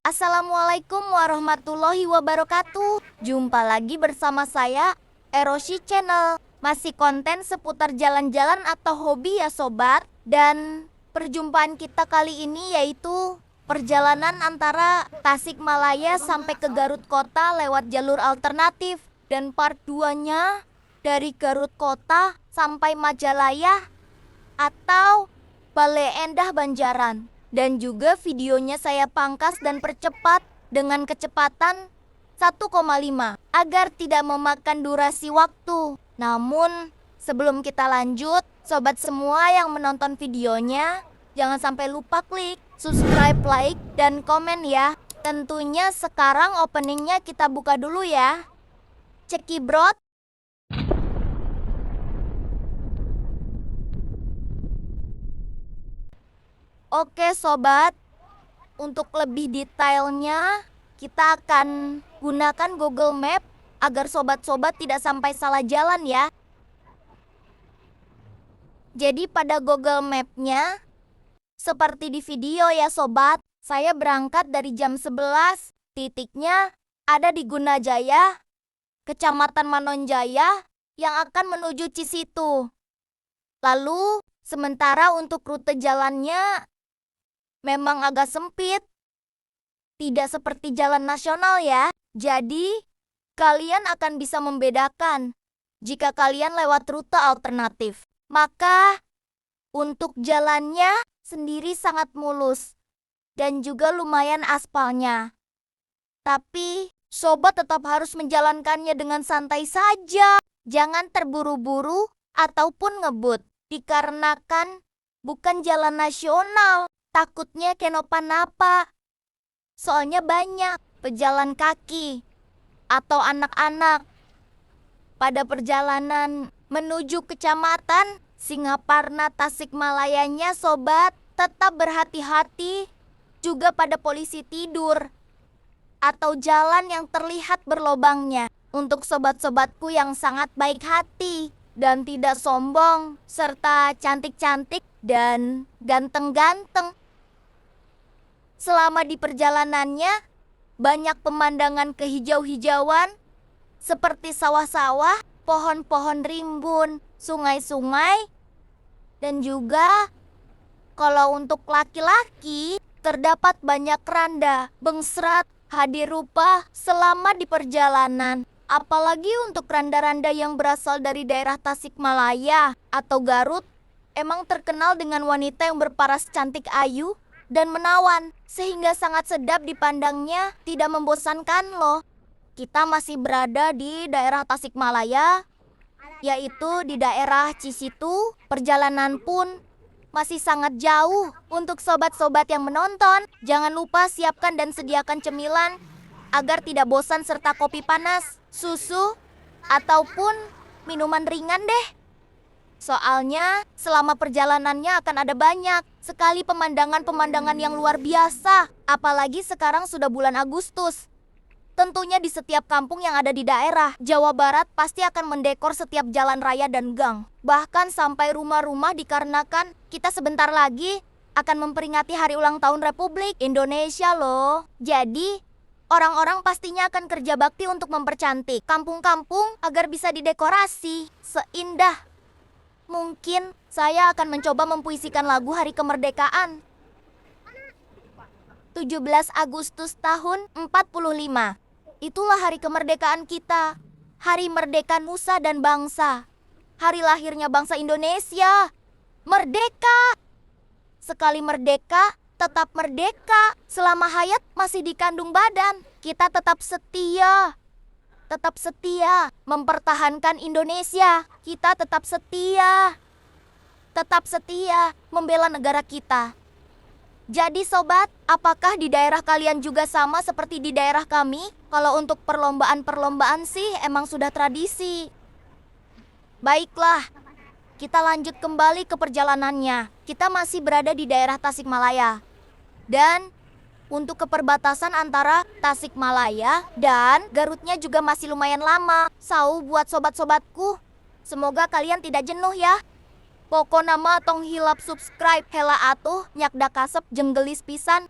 Assalamualaikum warahmatullahi wabarakatuh. Jumpa lagi bersama saya, Eroshi Channel. Masih konten seputar jalan-jalan atau hobi ya sobat. Dan perjumpaan kita kali ini yaitu perjalanan antara Tasikmalaya sampai ke Garut Kota lewat jalur alternatif. Dan part 2-nya dari Garut Kota sampai Majalaya atau Bale Endah Banjaran. Dan juga videonya saya pangkas dan percepat dengan kecepatan 1,5 agar tidak memakan durasi waktu. Namun sebelum kita lanjut, sobat semua yang menonton videonya, jangan sampai lupa klik subscribe, like, dan komen ya. Tentunya sekarang openingnya kita buka dulu ya. Cekibrot. Oke sobat, untuk lebih detailnya kita akan gunakan Google Map agar sobat-sobat tidak sampai salah jalan ya. Jadi pada Google Map-nya seperti di video ya sobat, saya berangkat dari jam 11, titiknya ada di Gunajaya, Kecamatan Manonjaya yang akan menuju Cisitu. Lalu sementara untuk rute jalannya memang agak sempit, tidak seperti jalan nasional ya. Jadi, kalian akan bisa membedakan jika kalian lewat rute alternatif. Maka, untuk jalannya sendiri sangat mulus dan juga lumayan aspalnya. Tapi, sobat tetap harus menjalankannya dengan santai saja. Jangan terburu-buru ataupun ngebut, dikarenakan bukan jalan nasional. Takutnya kenapa-napa. Soalnya banyak pejalan kaki atau anak-anak. Pada perjalanan menuju kecamatan Singaparna Tasikmalayanya sobat, tetap berhati-hati juga pada polisi tidur atau jalan yang terlihat berlobangnya. Untuk sobat-sobatku yang sangat baik hati dan tidak sombong, serta cantik-cantik dan ganteng-ganteng. Selama di perjalanannya, banyak pemandangan kehijau-hijauan seperti sawah-sawah, pohon-pohon rimbun, sungai-sungai, dan juga kalau untuk laki-laki, terdapat banyak randa, bengsrat, hadir rupa selama di perjalanan. Apalagi untuk randa-randa yang berasal dari daerah Tasikmalaya atau Garut, emang terkenal dengan wanita yang berparas cantik ayu dan menawan, sehingga sangat sedap dipandangnya, tidak membosankan loh. Kita masih berada di daerah Tasikmalaya, yaitu di daerah Cisitu. Perjalanan pun masih sangat jauh. Untuk sobat-sobat yang menonton, jangan lupa siapkan dan sediakan cemilan agar tidak bosan serta kopi panas, susu, ataupun minuman ringan deh. Soalnya selama perjalanannya akan ada banyak sekali pemandangan-pemandangan yang luar biasa. Apalagi sekarang sudah bulan Agustus. Tentunya di setiap kampung yang ada di daerah Jawa Barat pasti akan mendekor setiap jalan raya dan gang. Bahkan sampai rumah-rumah, dikarenakan kita sebentar lagi akan memperingati hari ulang tahun Republik Indonesia loh. Jadi orang-orang pastinya akan kerja bakti untuk mempercantik kampung-kampung agar bisa didekorasi seindah mungkin. Saya akan mencoba mempuisikan lagu Hari Kemerdekaan 17 Agustus tahun 45. Itulah hari kemerdekaan kita, hari merdeka nusa dan bangsa, hari lahirnya bangsa Indonesia. Merdeka! Sekali merdeka, tetap merdeka. Selama hayat masih dikandung badan, kita tetap setia mempertahankan Indonesia. Kita tetap setia membela negara kita. Jadi sobat, apakah di daerah kalian juga sama seperti di daerah kami? Kalau untuk perlombaan-perlombaan sih emang sudah tradisi. Baiklah, kita lanjut kembali ke perjalanannya. Kita masih berada di daerah Tasikmalaya. Dan untuk keperbatasan antara Tasikmalaya dan Garutnya juga masih lumayan lama. Buat sobat-sobatku, semoga kalian tidak jenuh ya. Poko nama tong hilap subscribe hela atuh nyak da kasep jeung gelis pisan.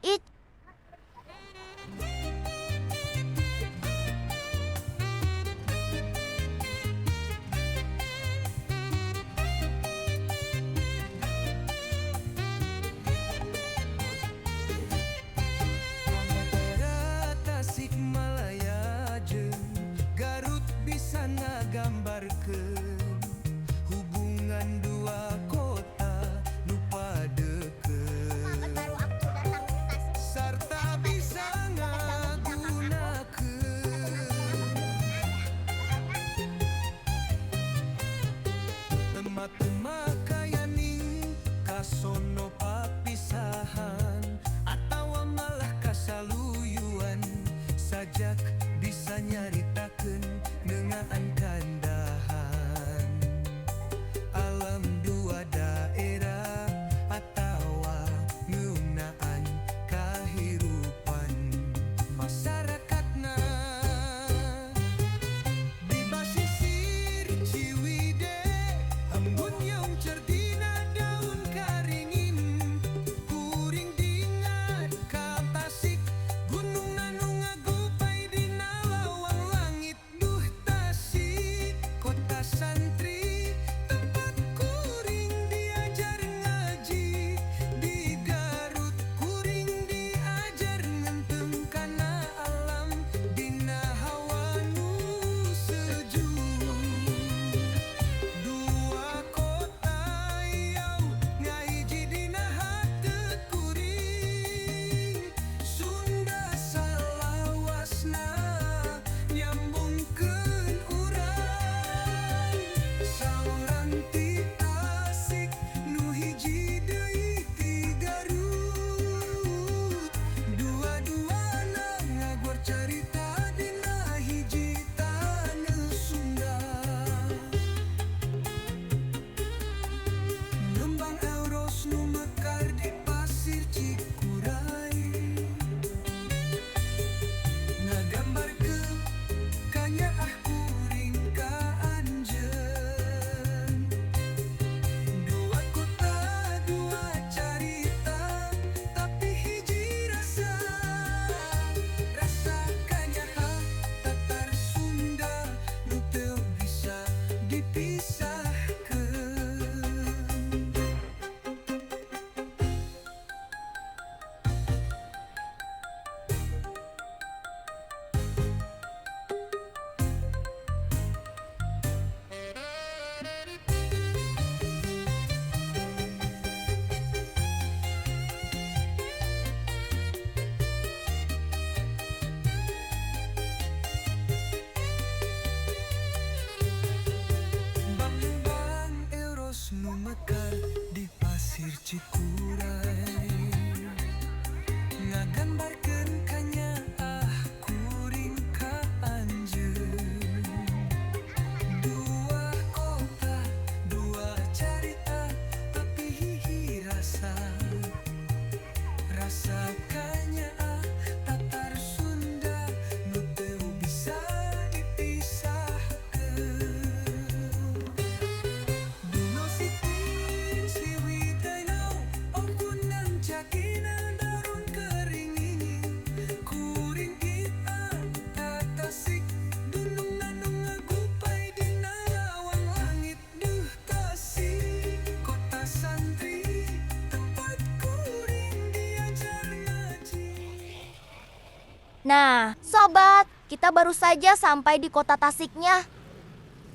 Nah, sobat, kita baru saja sampai di kota Tasiknya.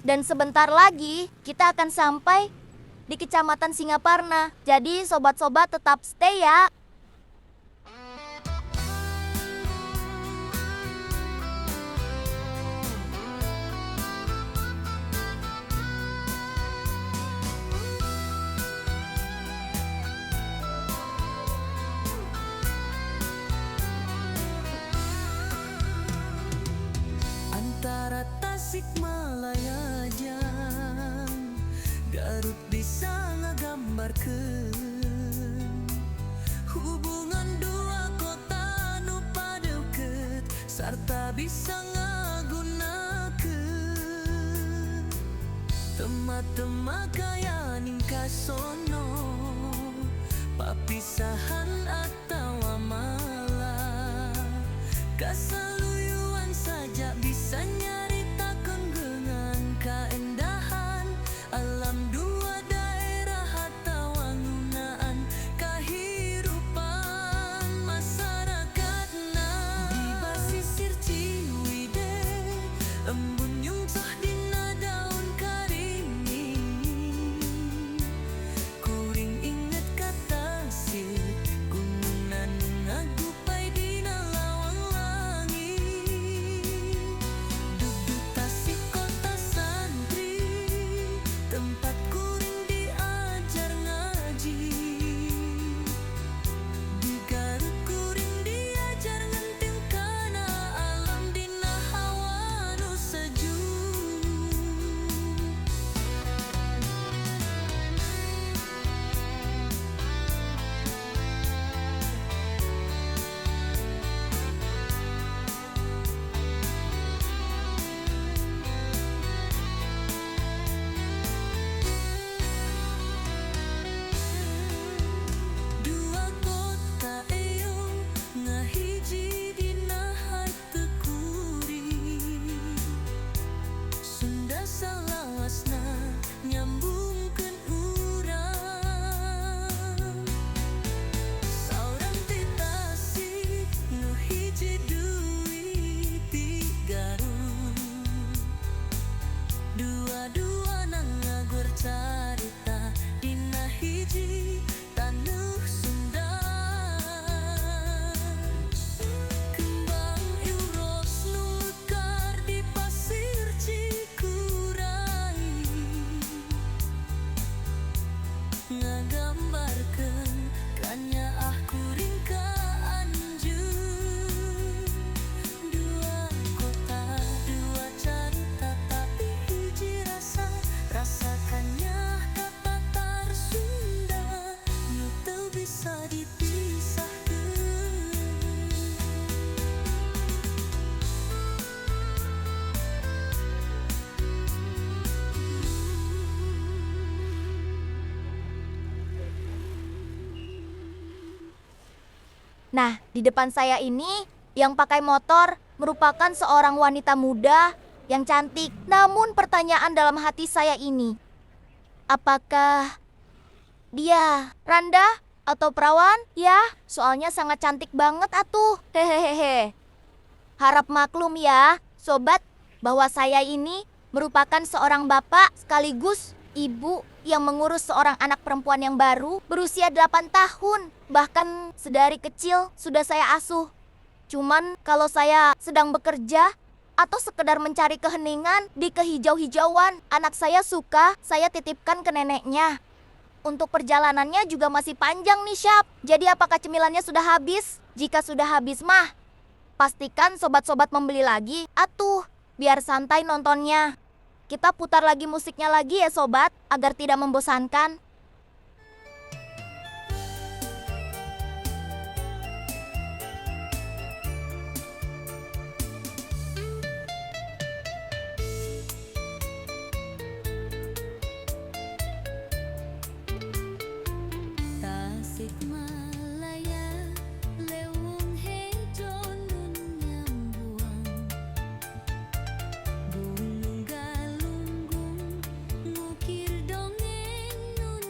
Dan sebentar lagi kita akan sampai di Kecamatan Singaparna. Jadi sobat-sobat tetap stay ya. Antara Tasikmalaya jang Garut bisa ngagambarkeun hubungan dua kota nu padeukeut sarta bisa ngagunakeun tema-tema kaya ning kasono papisahan atawa malah kasaluyuan saja bisa nyaritakeun geungan kaendahan alam dua daerah atawa ngunaan kahirupan masyarakatna di basisir Ciwidey embun nyungsoh dina daun karinging kuring inget ka Tasik gunungan ngagupay dina lawang langit duduk Tasik kota santri tempat kuring diajar ngaji di Garut kuring diajar ngentil kana alam dina hawa nu sejuk. Dua kota eung ngahiji dina hate kuring Sunda salawasna nyambungkeun urang saurang ti Tasik nu hiji duit di Garut dua-duana ngagur carita dina hiji taneuh Sunda kembang euros nu mekar di pasir Cikuray ngagambarkeun kanyaah kuring ka Anjeun dua kota dua carita tapi hiji rasa rasakannya kata Sunda nu teu bisa dipisahkeun. Nah, di depan saya ini yang pakai motor merupakan seorang wanita muda yang cantik. Namun pertanyaan dalam hati saya ini, apakah dia Randa atau perawan? Ya, soalnya sangat cantik banget atuh. Hehehe. Harap maklum ya, sobat, bahwa saya ini merupakan seorang bapak sekaligus ibu yang mengurus seorang anak perempuan yang baru berusia 8 tahun. Bahkan sedari kecil sudah saya asuh. Cuman kalau saya sedang bekerja atau sekedar mencari keheningan di kehijau-hijauan, anak saya suka saya titipkan ke neneknya. Untuk perjalanannya juga masih panjang nih, Syap. Jadi apakah cemilannya sudah habis? Jika sudah habis mah, pastikan sobat-sobat membeli lagi. Atuh, biar santai nontonnya. Kita putar lagi musiknya lagi ya sobat, agar tidak membosankan. Tasikmalaya leuweung hejo nun nyambuang Gunung Galunggung ngukir dongeng nun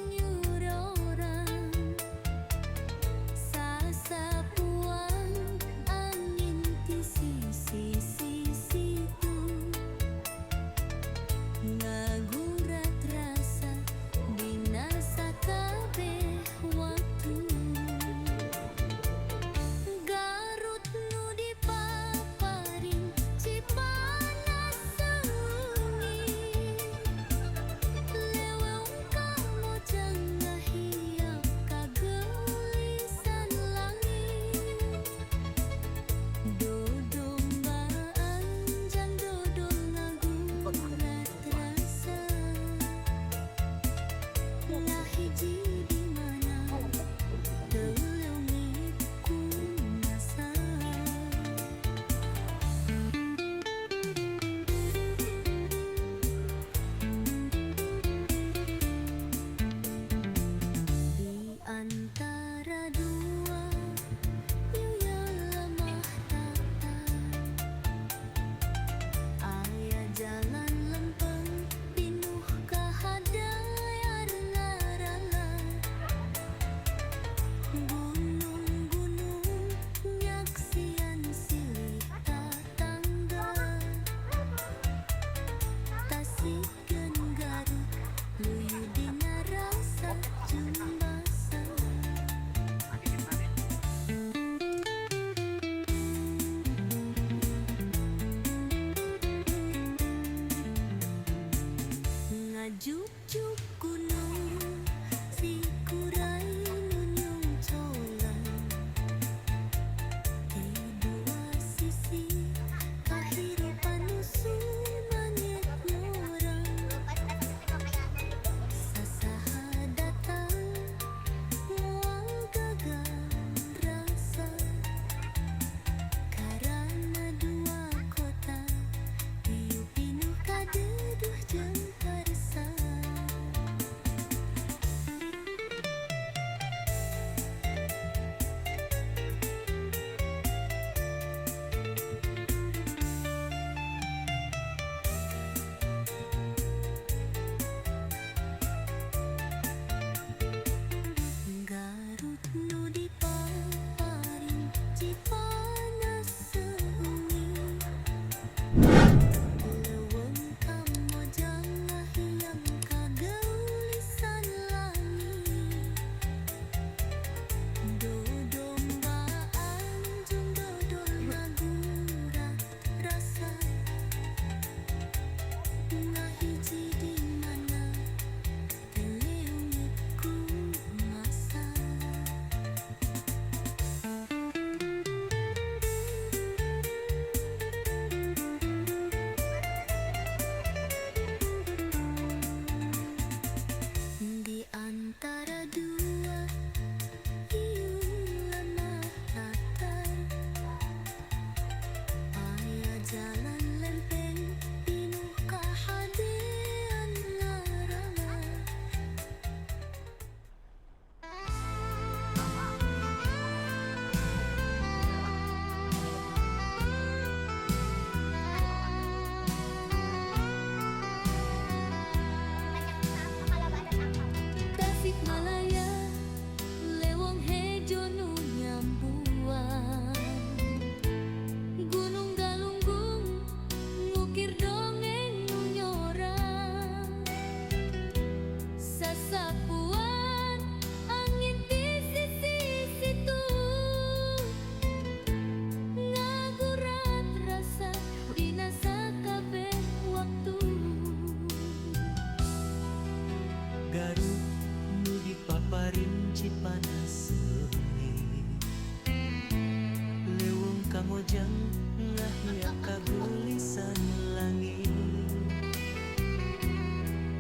mojang ngahia kagulisan langit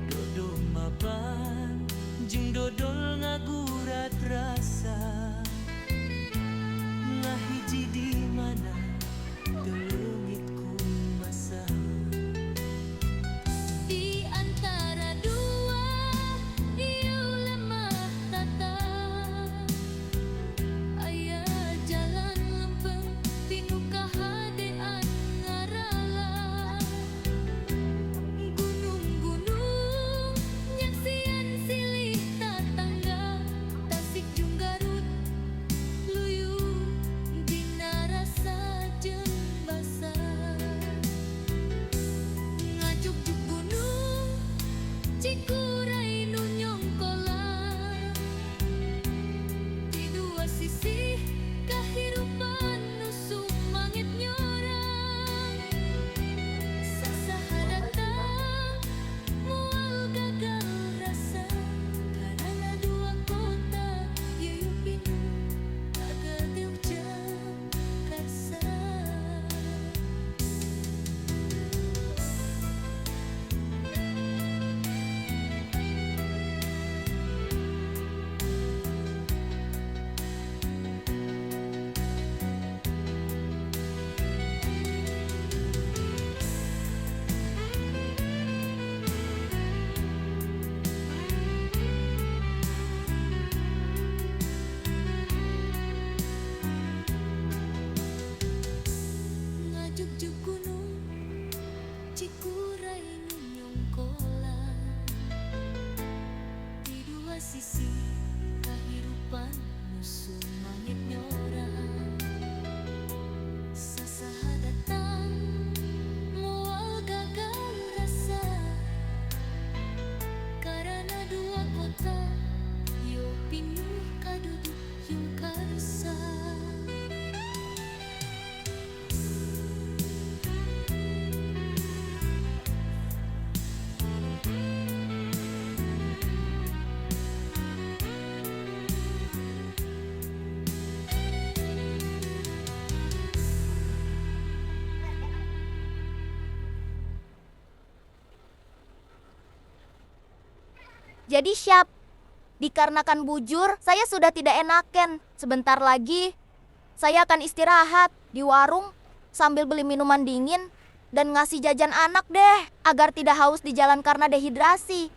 dodo mapan jeung dodol ngagurat rasa ngahiji di mana teu masa Di antara dua ieu lemah tata aya jalan lempeng pinu kahadean ngarala gunung-gunung nyaksian silih tatangga Tasik jeung Garut luyuh dina rasa jeung basa ngajuk-juk gunung Cikuray nu nyongkolan di dua sisi kahirupan nu sumangit nyorang sasaha datang moal gagal rasa karana dua kota yeuh pinuh kageteuh jeung karsa ngajuk-juk gunung Cikuray nu nyongkolan di dua sisi kahirupan nu sumangit nyorang sasaha datang moal gagal rasa karana dua kota yo pinuh kaduduk yung karsa Jadi Syap, dikarenakan bujur, saya sudah tidak enaken. Sebentar lagi, saya akan istirahat di warung sambil beli minuman dingin dan ngasih jajan anak deh, agar tidak haus di jalan karena dehidrasi.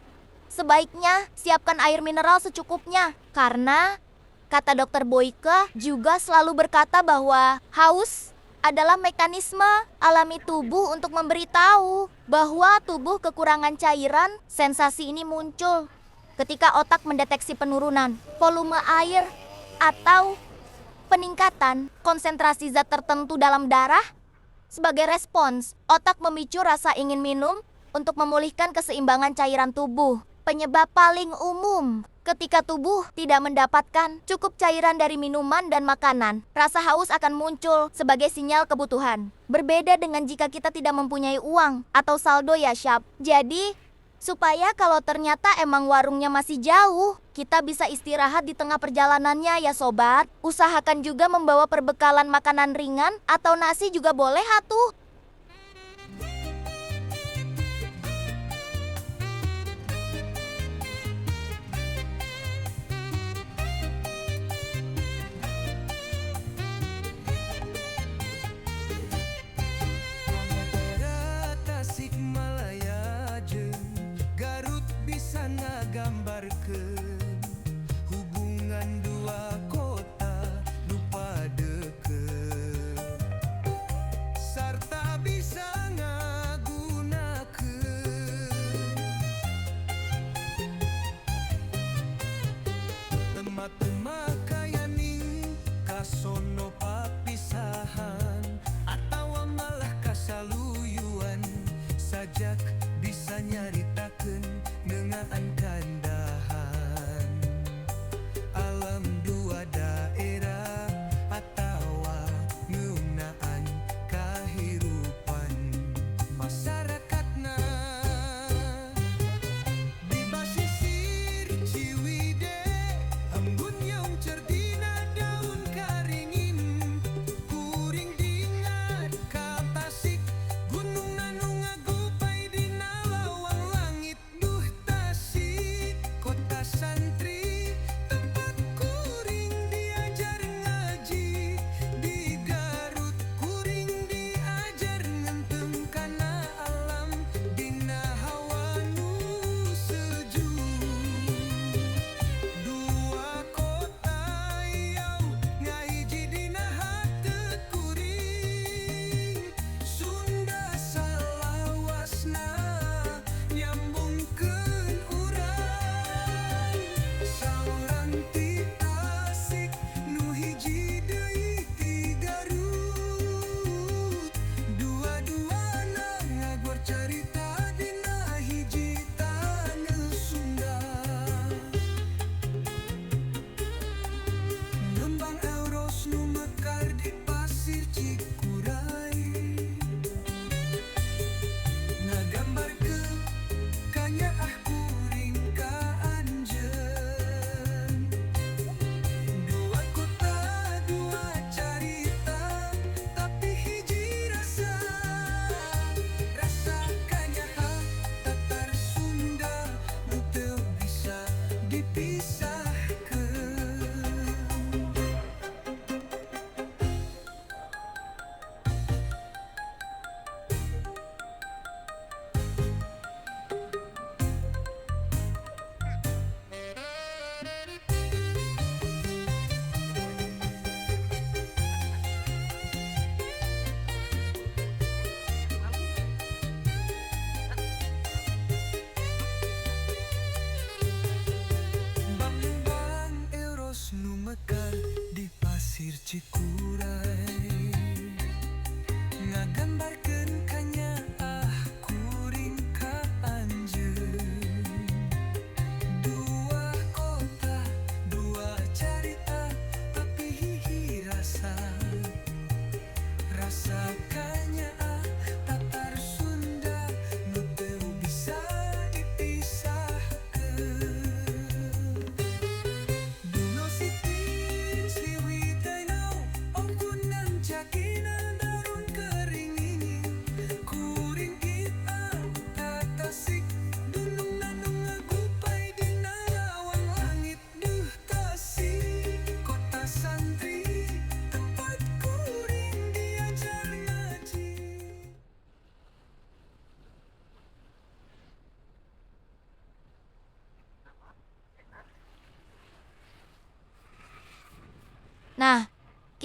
Sebaiknya siapkan air mineral secukupnya, karena kata dokter Boyke juga selalu berkata bahwa haus adalah mekanisme alami tubuh untuk memberitahu bahwa tubuh kekurangan cairan. Sensasi ini muncul ketika otak mendeteksi penurunan volume air atau peningkatan konsentrasi zat tertentu dalam darah. Sebagai respons, otak memicu rasa ingin minum untuk memulihkan keseimbangan cairan tubuh. Penyebab paling umum ketika tubuh tidak mendapatkan cukup cairan dari minuman dan makanan, rasa haus akan muncul sebagai sinyal kebutuhan. Berbeda dengan jika kita tidak mempunyai uang atau saldo ya Syap. Jadi, supaya kalau ternyata emang warungnya masih jauh, kita bisa istirahat di tengah perjalanannya ya sobat. Usahakan juga membawa perbekalan makanan ringan atau nasi juga boleh atuh. Tasikmalaya jeung Garut bisa ngagambarkeun hubungan dua kota nu padeukeun sarta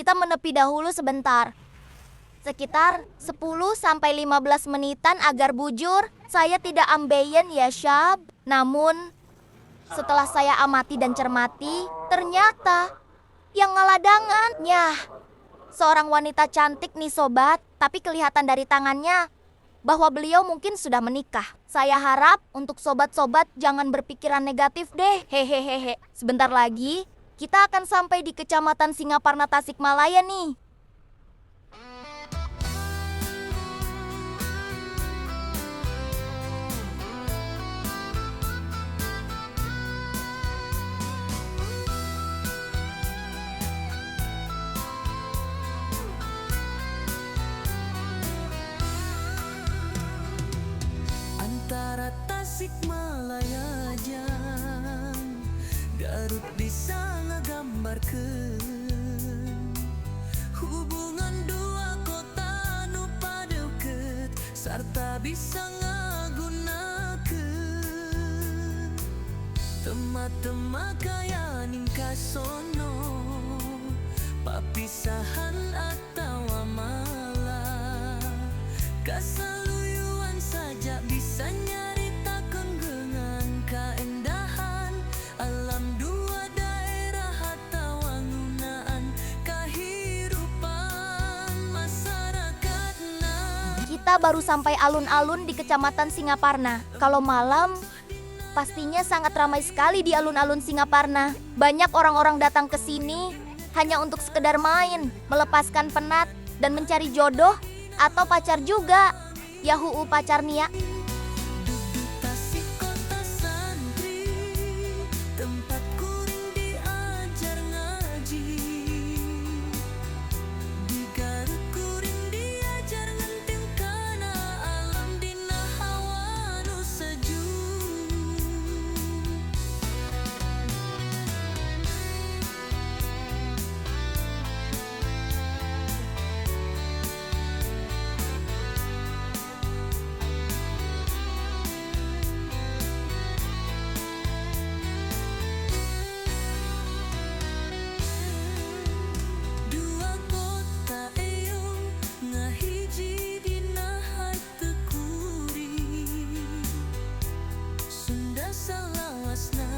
Kita menepi dahulu sebentar. Sekitar 10-15 menitan agar bujur. Saya tidak ambeien ya, Syab. Namun, setelah saya amati dan cermati, ternyata yang ngeladangannya seorang wanita cantik nih sobat. Tapi kelihatan dari tangannya bahwa beliau mungkin sudah menikah. Saya harap untuk sobat-sobat jangan berpikiran negatif deh. Hehehehe. Sebentar lagi kita akan sampai di Kecamatan Singaparna Tasikmalaya nih. Antara Tasikmalaya jang Garut bisa ngegambarkeun hubungan dua kota nu padeukeut sarta bisa ngagunakeun tema-tema kaya ningka sono papisahan atawa malah kasaluyuan saja bisa nyaritakeun geungan kaendahan alam dua daerah atawa ngunaan kahirupan masyarakatna. Kita baru sampai alun-alun di Kecamatan Singaparna. Kalau malam, pastinya sangat ramai sekali di alun-alun Singaparna. Banyak orang-orang datang ke sini hanya untuk sekedar main, melepaskan penat, dan mencari jodoh atau pacar juga. Yahuu pacar Nia. Dudu Tasik kota santri, tempat kuring diajar ngaji. Di Garut kuring diajar ngenting kana alam dina hawa nu sejuk. Dua kota eyong ngahiji dina hate kuring Sunda salawasna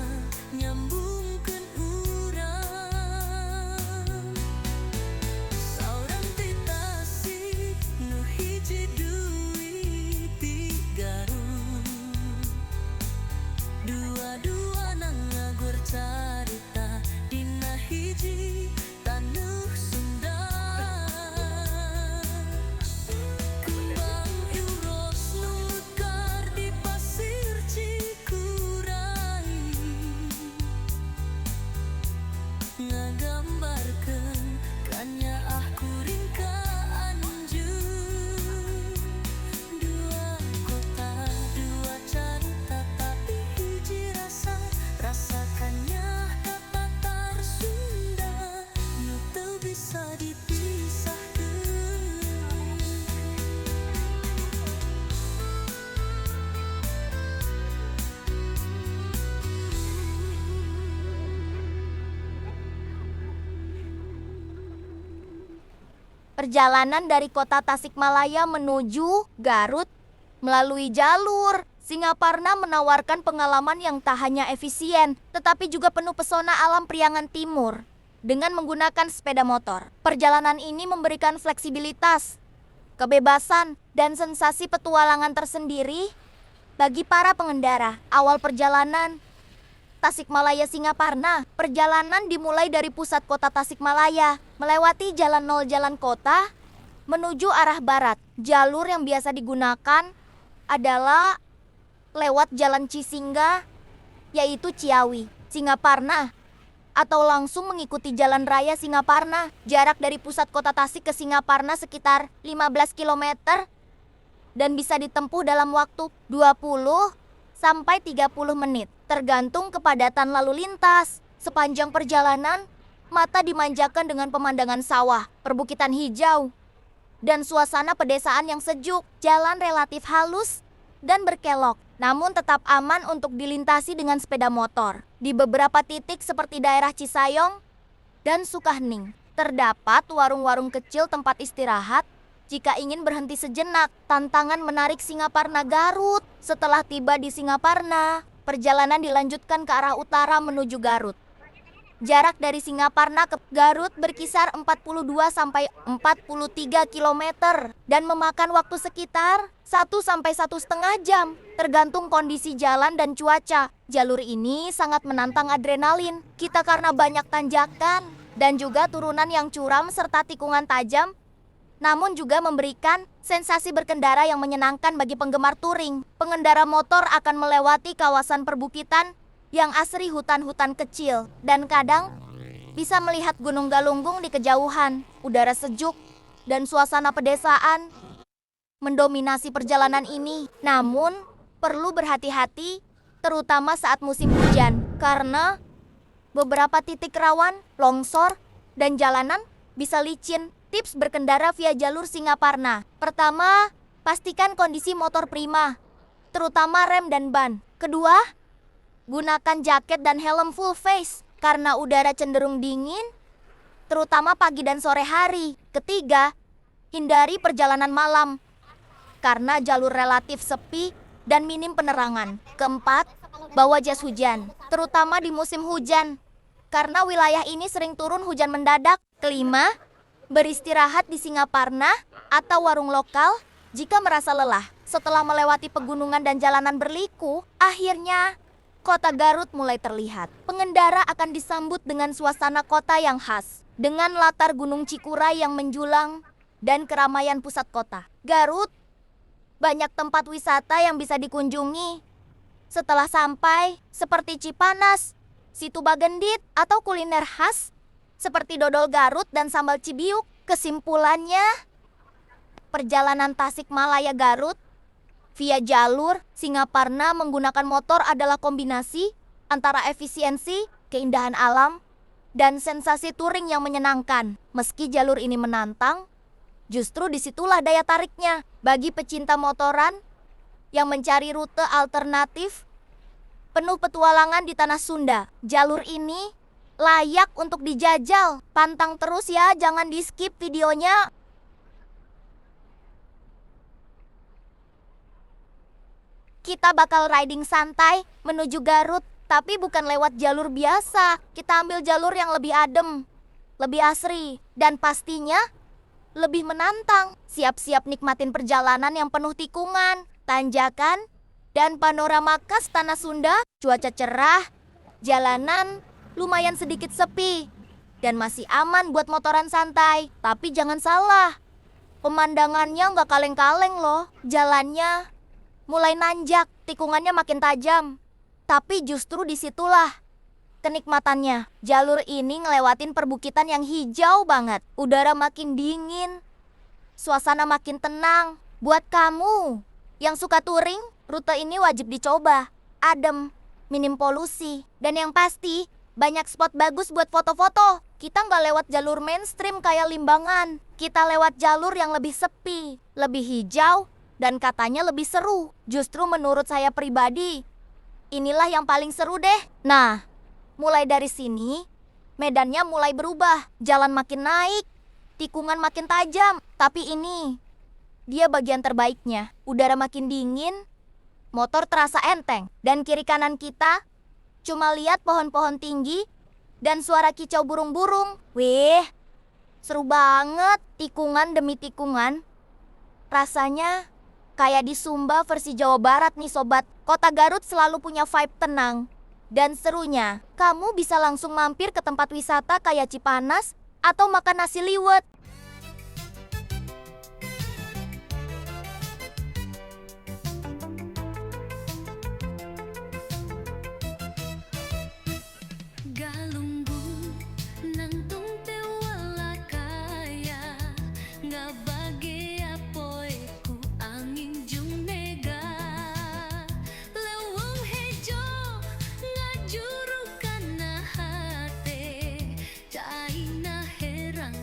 nyambungkeun urang Saurang ti Tasik nu hiji duit di Garut Dua-duana ngagur carita dina hiji taneuh Sunda Kembang euros nu mekar di pasir Cikuray ngagambarkeun kanyaah kuring ka Anjeun Dua kota, dua carita tapi hiji rasa rasakannya dapatar Sunda nu teu bisa dipisahkeun. Perjalanan dari kota Tasikmalaya menuju Garut melalui jalur Singaparna menawarkan pengalaman yang tak hanya efisien, tetapi juga penuh pesona alam Priangan Timur dengan menggunakan sepeda motor. Perjalanan ini memberikan fleksibilitas, kebebasan, dan sensasi petualangan tersendiri bagi para pengendara. Awal perjalanan Tasikmalaya Singaparna. Perjalanan dimulai dari pusat kota Tasikmalaya, melewati jalan nol jalan kota menuju arah barat. Jalur yang biasa digunakan adalah lewat jalan Cisingga, yaitu Ciawi, Singaparna, atau langsung mengikuti jalan raya Singaparna. Jarak dari pusat kota Tasik ke Singaparna sekitar 15 km dan bisa ditempuh dalam waktu 20 sampai 30 menit, tergantung kepadatan lalu lintas. Sepanjang perjalanan, mata dimanjakan dengan pemandangan sawah, perbukitan hijau, dan suasana pedesaan yang sejuk. Jalan relatif halus dan berkelok, namun tetap aman untuk dilintasi dengan sepeda motor. Di beberapa titik seperti daerah Cisayong dan Sukahning, Terdapat warung-warung kecil tempat istirahat jika ingin berhenti sejenak. Tantangan menarik Singaparna Garut. Setelah tiba di Singaparna, perjalanan dilanjutkan ke arah utara menuju Garut. Jarak dari Singaparna ke Garut berkisar 42 sampai 43 km dan memakan waktu sekitar 1 sampai 1,5 jam, tergantung kondisi jalan dan cuaca. Jalur ini sangat menantang adrenalin kita karena banyak tanjakan dan juga turunan yang curam serta tikungan tajam, namun juga memberikan sensasi berkendara yang menyenangkan bagi penggemar touring. Pengendara motor akan melewati kawasan perbukitan yang asri hutan-hutan kecil dan kadang bisa melihat Gunung Galunggung di kejauhan. Udara sejuk dan suasana pedesaan mendominasi perjalanan ini. Namun, perlu berhati-hati terutama saat musim hujan karena beberapa titik rawan, longsor, dan jalanan bisa licin. Tips berkendara via jalur Singaparna. Pertama, pastikan kondisi motor prima, terutama rem dan ban. Kedua, gunakan jaket dan helm full face karena udara cenderung dingin, terutama pagi dan sore hari. Ketiga, hindari perjalanan malam karena jalur relatif sepi dan minim penerangan. Keempat, bawa jas hujan, terutama di musim hujan karena wilayah ini sering turun hujan mendadak. Kelima, beristirahat di Singaparna atau warung lokal jika merasa lelah. Setelah melewati pegunungan dan jalanan berliku, akhirnya kota Garut mulai terlihat. Pengendara akan disambut dengan suasana kota yang khas, dengan latar Gunung Cikuray yang menjulang dan keramaian pusat kota. Garut banyak tempat wisata yang bisa dikunjungi setelah sampai, seperti Cipanas, Situ Bagendit, atau kuliner khas seperti dodol Garut dan sambal Cibiuk. Kesimpulannya, perjalanan Tasikmalaya Garut via jalur Singaparna menggunakan motor adalah kombinasi antara efisiensi, keindahan alam, dan sensasi touring yang menyenangkan. Meski jalur ini menantang, justru disitulah daya tariknya bagi pecinta motoran yang mencari rute alternatif penuh petualangan di tanah Sunda. Jalur ini layak untuk dijajal. Pantang terus ya, jangan di skip videonya. Kita bakal riding santai menuju Garut, tapi bukan lewat jalur biasa. Kita ambil jalur yang lebih adem, lebih asri, dan pastinya lebih menantang. Siap-siap nikmatin perjalanan yang penuh tikungan, tanjakan, dan panorama khas tanah Sunda. Cuaca cerah, jalanan lumayan sedikit sepi, dan masih aman buat motoran santai. Tapi jangan salah, pemandangannya nggak kaleng-kaleng loh. Jalannya mulai nanjak, tikungannya makin tajam. Tapi justru disitulah kenikmatannya. Jalur ini ngelewatin perbukitan yang hijau banget. Udara makin dingin, suasana makin tenang. Buat kamu yang suka touring, rute ini wajib dicoba. Adem, minim polusi, dan yang pasti banyak spot bagus buat foto-foto. Kita nggak lewat jalur mainstream kayak Limbangan. Kita lewat jalur yang lebih sepi, lebih hijau, dan katanya lebih seru. Justru menurut saya pribadi, inilah yang paling seru deh. Nah, mulai dari sini, medannya mulai berubah. Jalan makin naik, tikungan makin tajam. Tapi ini, dia bagian terbaiknya. Udara makin dingin, motor terasa enteng. Dan kiri kanan kita cuma lihat pohon-pohon tinggi dan suara kicau burung-burung. Wih, seru banget. Tikungan demi tikungan, rasanya kayak di Sumba versi Jawa Barat nih sobat. Kota Garut selalu punya vibe tenang. Dan serunya, kamu bisa langsung mampir ke tempat wisata kayak Cipanas atau makan nasi liwet. Galunggung nangtung tewala kaya ngabagea poeku angin jung nega leweng hejo ngajurukan na hate caina herang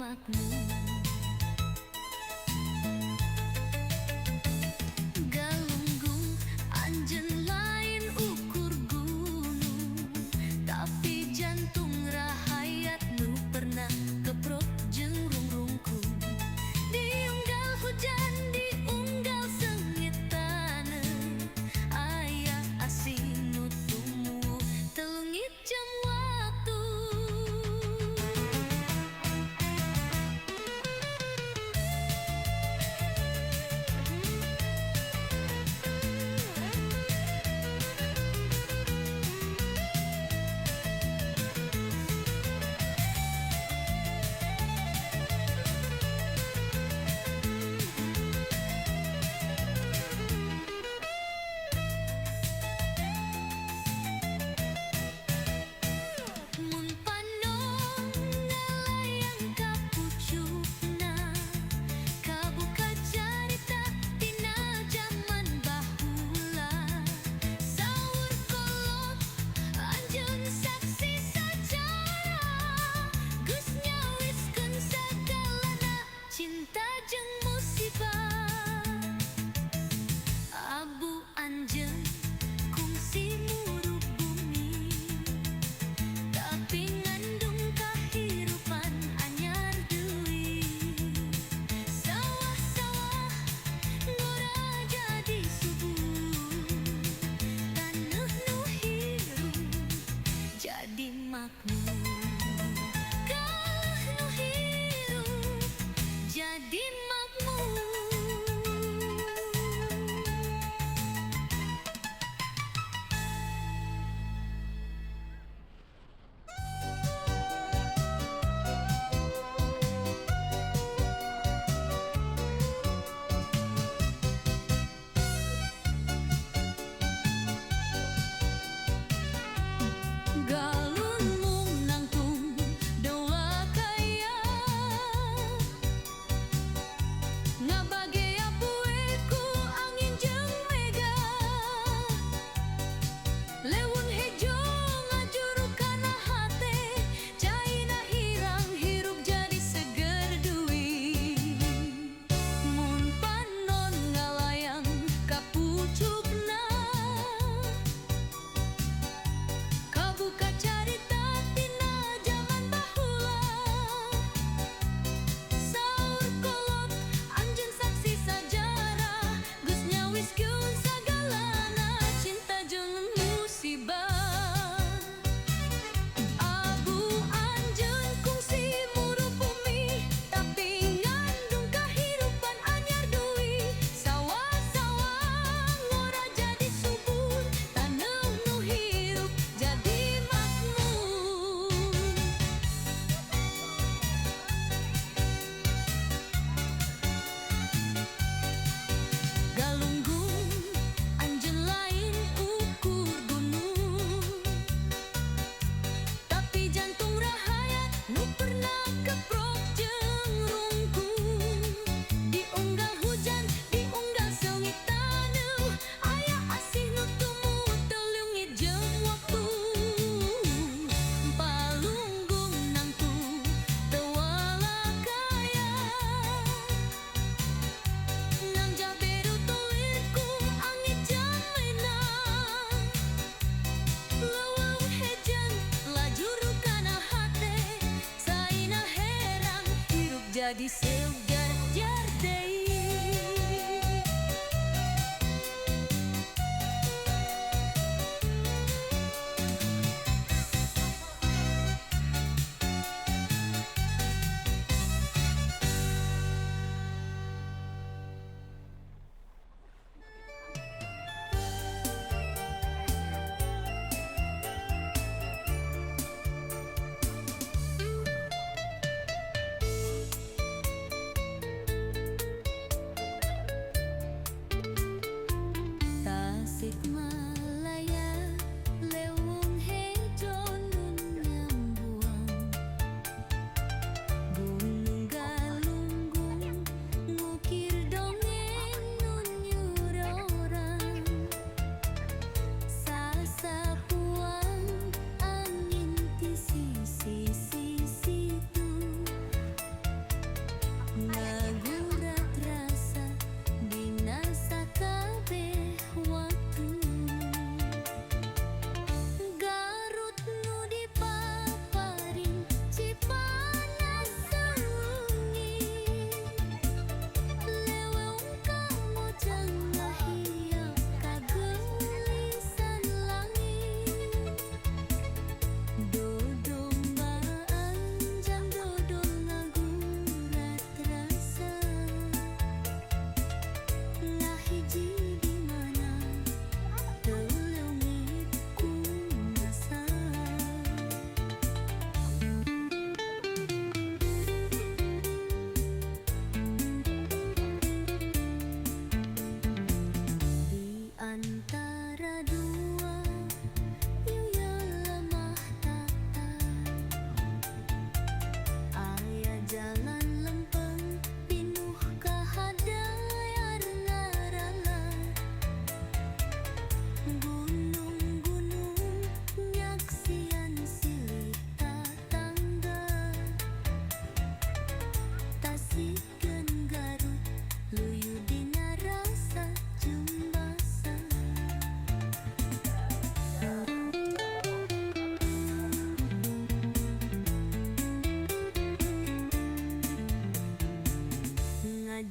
makmum. Galunggung anjeun lain ukur gunung, tapi jantung rahayat nu pernah keprok jeung rungrungkung. Diunggal hujan, diunggal sengit taneuh, aya asih nu tumuh telungit jam waktu. Mun panon ngalayang ka pucukna, kabuka carita tina jaman baheula. Saur kolot anjeun saksi sajarah, geus nyawiskeun sagalana cinta jeung musibah. Abu anjeun kungsi murup bumi, tapi ngandung kahirupan anyar deui. Sawah-sawah ngora jadi subur, taneuh nu hirup jadi makmur. Kalah nu hirup jadi makmur. Galun mung nangtung doa kaya, ngabagea poe ku angin jeung mega. Lewun hejo ngajuru kana hate, caina hirang hirup jadi seger deui. Mun panon ngalayang ka pucukna, kabuka carita tina jaman baheula. Saur kolot anjeun saksi sajarah, geus nyawiskeun sagalana cinta jeung musibah. Abu anjeun kungsi murup bumi, tapi ngandung kahirupan anyar deui. Sawah-sawah ngora jadi subur, taneuh nu hirup jadi makmur. Galunggung anjeun lain ukur gunung, tapi jantung rahayat nu pernah keprok jeung rungkung. Diunggal hujan, diunggal sengit taneuh, aya asih nu tumuh telungit jeung waktu. Palunggung nangtung teu walakaya, ngangjah beru tulirku angit jamena. Leuweung hejeun lajuru kana hate, saina herang hirup jadi segar jar deui.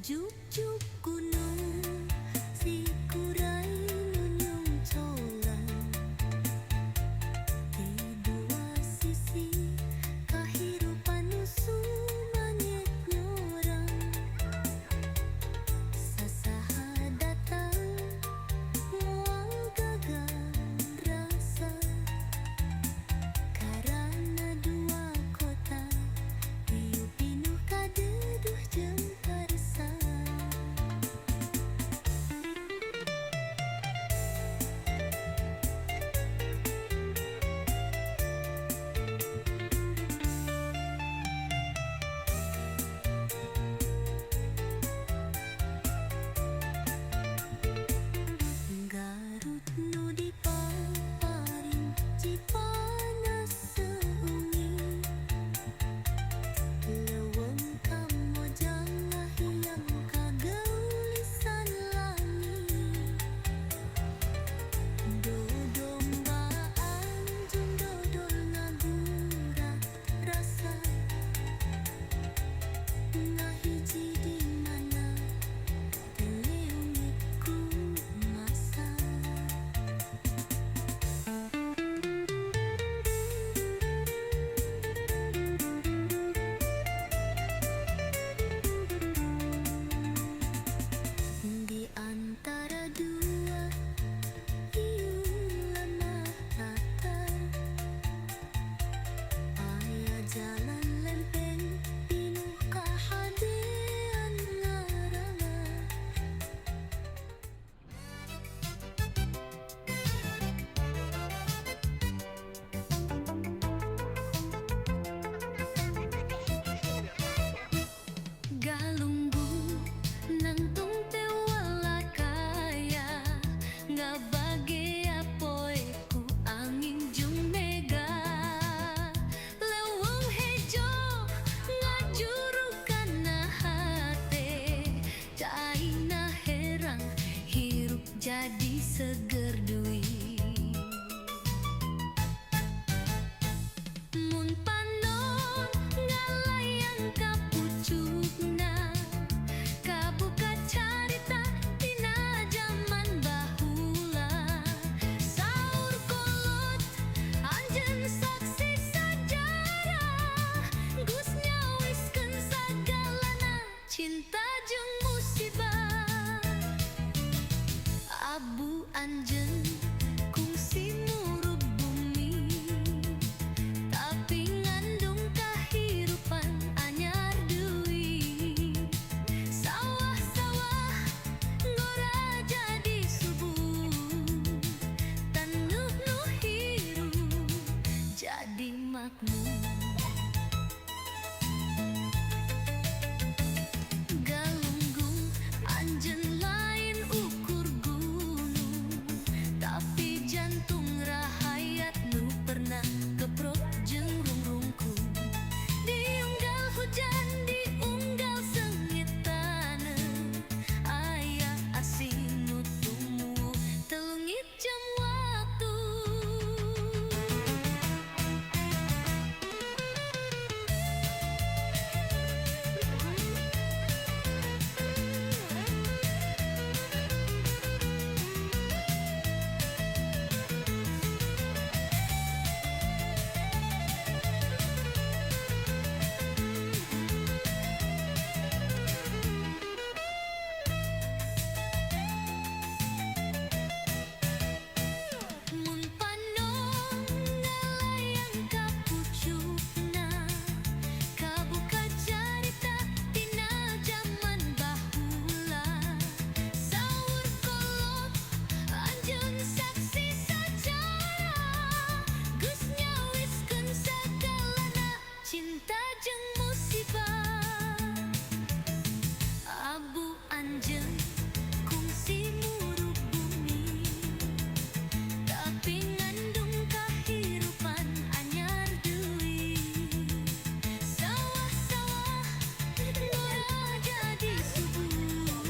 juk-juk gunung si kurai nunyung colang di dua sisi kahirupan sumanyet nyorang sasaha datang muang gagal rasa karena dua kota hiup pinuh kadeduh jeung karesa. Garut nu dipaparing cipanas seungi leuweung kamojang ngahiyang kageulisan langit dodombaan jeung dodol ngagurat rasa ngahiji di mana teleungit ku masa. Di antara dua hiulan matatar aya jalan lempeng pinuh kahadean ngarangan. Galunggung nangtung tewala kaya ngabagea poe ku angin jeung mega leuweung hejo ngajuru kana hate caina herang hirup jadi seger deui. Mun panon ngalayang ka pucukna kabuka carita tina zaman bahula saur kolot anjeun saksi sajarah geus nyawiskeun sagalana cinta jeung musibah abu anjeun kungsi murup bumi tapi ngandung kahirupan anyar deui sawah-sawah ngora jadi subur tanuh nu hirup jadi makmur. Galunggung anjeun lain ukur gunung tapi jantung rahayat nu pernah keprok jeung rungrungkung diunggal hujan diunggal seungit taneuh aya asih nu tumuh telungit jam waktu. Mun panon ngalayang ka pucukna kabuka carita tina zaman bahula saur kolot anjeun saksi sajarah geus nyawiskeun sagalana cinta jeung musibah abu anjeun kungsi murup bumi tapi ngandung kahirupan anyar deui sawah-sawah ngora jadi subur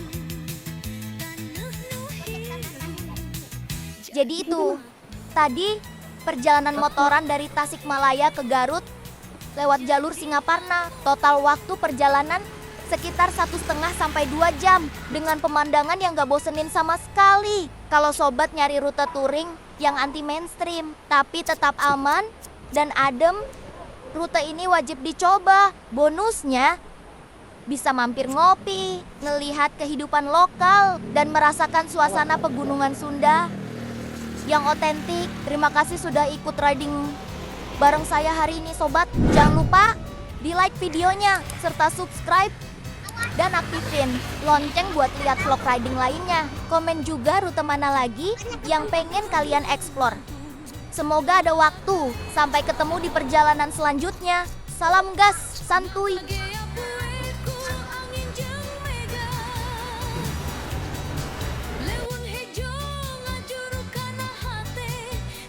tanuh nu hirup. Jadi itu tadi perjalanan motoran dari Tasikmalaya ke Garut lewat jalur Singaparna. Total waktu perjalanan sekitar 1,5 sampai 2 jam dengan pemandangan yang gak bosenin sama sekali. Kalau sobat nyari rute touring yang anti mainstream tapi tetap aman dan adem, rute ini wajib dicoba. Bonusnya bisa mampir ngopi, ngelihat kehidupan lokal, dan merasakan suasana pegunungan Sunda yang otentik. Terima kasih sudah ikut riding bareng saya hari ini sobat. Jangan lupa di like videonya, serta subscribe dan aktifin lonceng buat lihat vlog riding lainnya. Komen juga rute mana lagi yang pengen kalian explore. Semoga ada waktu. Sampai ketemu di perjalanan selanjutnya. Salam gas, santuy. Gaya bueku angin jeung mega Leuweung hejo ngajuru kana hate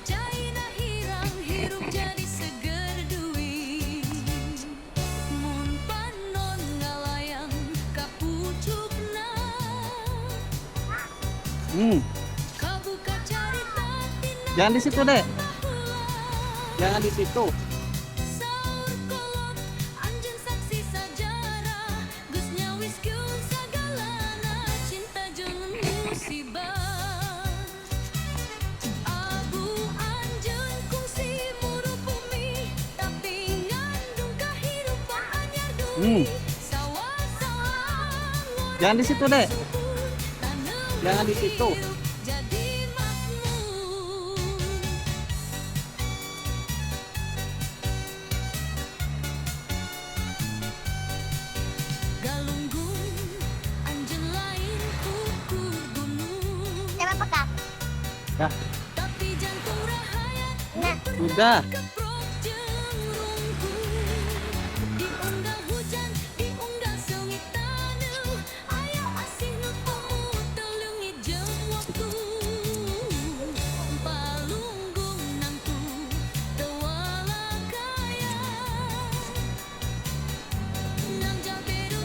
Caina hirang hirup jadi seger deui Mun panon ngalayang ka pucukna Kabuka carita tina Jangan di situ, Dek. Jangan di situ. Saur kolot anjeun saksi sajarah Geus nyawiskeun sagalana cinta jeung musibah Abu anjeun kungsi murup bumi tapi ngandung kahirupan anyar deui Sawah-sawah Jangan di situ, Dek. taneuh Jangan di situ. hirup jadi makmur Galunggung anjeun lain ukur gunung Emang pekat. Ya, tapi jantung rahaya Nah, udah. keprok jeung rungkung diunggal hujan diunggal seungit taneuh aya asih nu tuhu teu leungit jeung waktu palunggung nangtu teu walakaya nang jaberu